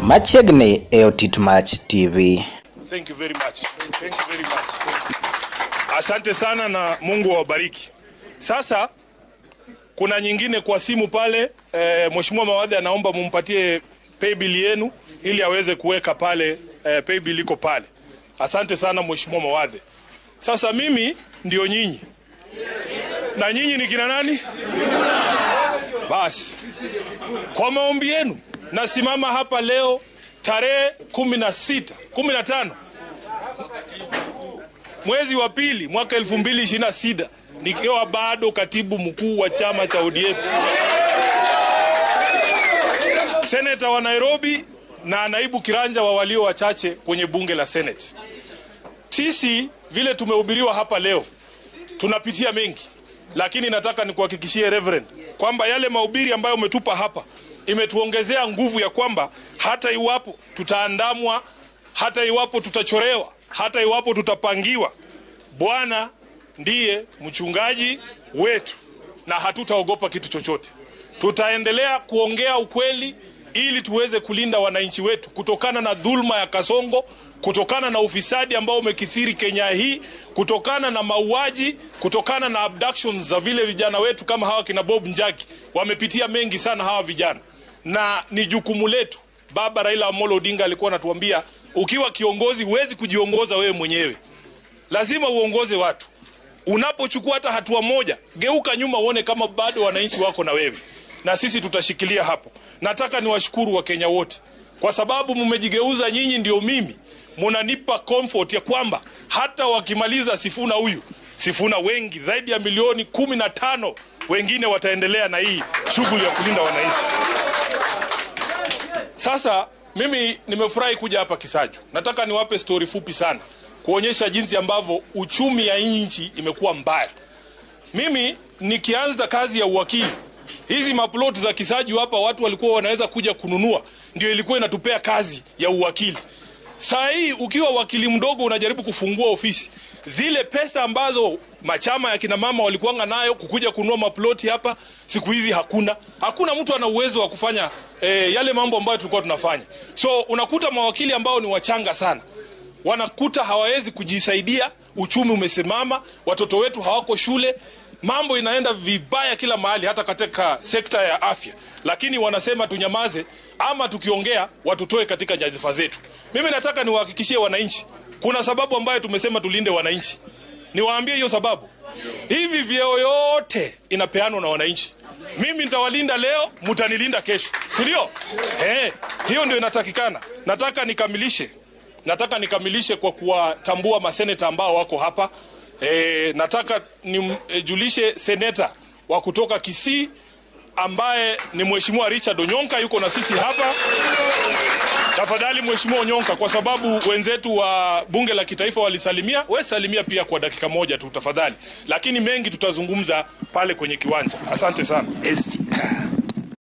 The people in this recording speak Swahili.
Machiegni e Otitmach TV. Thank you very much. Thank you very much. Asante sana na Mungu awabariki. Sasa kuna nyingine kwa simu pale, Mheshimiwa Mawadhe anaomba mumpatie paybill yenu ili aweze kuweka pale, paybill iko pale. Asante sana Mheshimiwa Mawadhe. Sasa mimi ndio nyinyi. Na nyinyi ni kina nani? Basi. Kwa maombi yenu nasimama hapa leo tarehe 15 mwezi wa pili mwaka 2026 nikiwa bado katibu mkuu wa chama cha ODM, seneta wa Nairobi na naibu kiranja wa walio wachache kwenye bunge la Senate. Sisi vile tumehubiriwa hapa leo tunapitia mengi, lakini nataka nikuhakikishie Reverend kwamba yale mahubiri ambayo umetupa hapa imetuongezea nguvu ya kwamba hata iwapo tutaandamwa, hata iwapo tutachorewa, hata iwapo tutapangiwa, Bwana ndiye mchungaji wetu na hatutaogopa kitu chochote. Tutaendelea kuongea ukweli ili tuweze kulinda wananchi wetu kutokana na dhulma ya Kasongo, kutokana na ufisadi ambao umekithiri Kenya hii, kutokana na mauaji, kutokana na abductions za vile vijana wetu kama hawa kina Bob Njagi. Wamepitia mengi sana hawa vijana. Na ni jukumu letu. Baba Raila Amolo Odinga alikuwa anatuambia, ukiwa kiongozi huwezi kujiongoza wewe mwenyewe. Lazima uongoze watu. Unapochukua hata hatua moja, geuka nyuma uone kama bado wananchi wako na wewe. Na sisi tutashikilia hapo. Nataka niwashukuru wa Kenya wote kwa sababu mmejigeuza nyinyi ndio mimi. Munanipa comfort ya kwamba hata wakimaliza Sifuna huyu, Sifuna wengi zaidi ya milioni 15 wengine wataendelea na hii shughuli ya kulinda wananchi. Sasa mimi nimefurahi kuja hapa Kisaju. Nataka niwape story fupi sana kuonyesha jinsi ambavyo uchumi ya nchi imekuwa mbaya. Mimi nikianza kazi ya uwakili, hizi maploti za Kisaju hapa watu walikuwa wanaweza kuja kununua, ndio ilikuwa inatupea kazi ya uwakili. Saa hii ukiwa wakili mdogo unajaribu kufungua ofisi, zile pesa ambazo machama ya kina mama walikuanga nayo kukuja kununua maploti hapa, siku hizi hakuna. Hakuna mtu ana uwezo wa kufanya yale mambo ambayo tulikuwa tunafanya. So unakuta mawakili ambao ni wachanga sana, wanakuta hawawezi kujisaidia, uchumi umesimama, watoto wetu hawako shule, mambo inaenda vibaya kila mahali, hata katika sekta ya afya. Lakini wanasema tunyamaze, ama tukiongea watutoe katika nyadhifa zetu. Mimi nataka niwahakikishie wananchi, kuna sababu ambayo tumesema tulinde wananchi. Niwaambie hiyo sababu. Hivi vyeo yote inapeanwa na wananchi. Mimi nitawalinda leo, mtanilinda kesho. Si ndio? Hiyo ndio inatakikana. Nataka nikamilishe kwa kuwatambua maseneta ambao wako hapa. Nataka nijulishe seneta wa kutoka Kisii ambaye ni Mheshimiwa Richard Onyonka, yuko na sisi hapa. Tafadhali Mheshimiwa Onyonka, kwa sababu wenzetu wa bunge la kitaifa walisalimia, wewe salimia pia kwa dakika moja tu tafadhali. Lakini mengi tutazungumza pale kwenye kiwanja. Asante sana.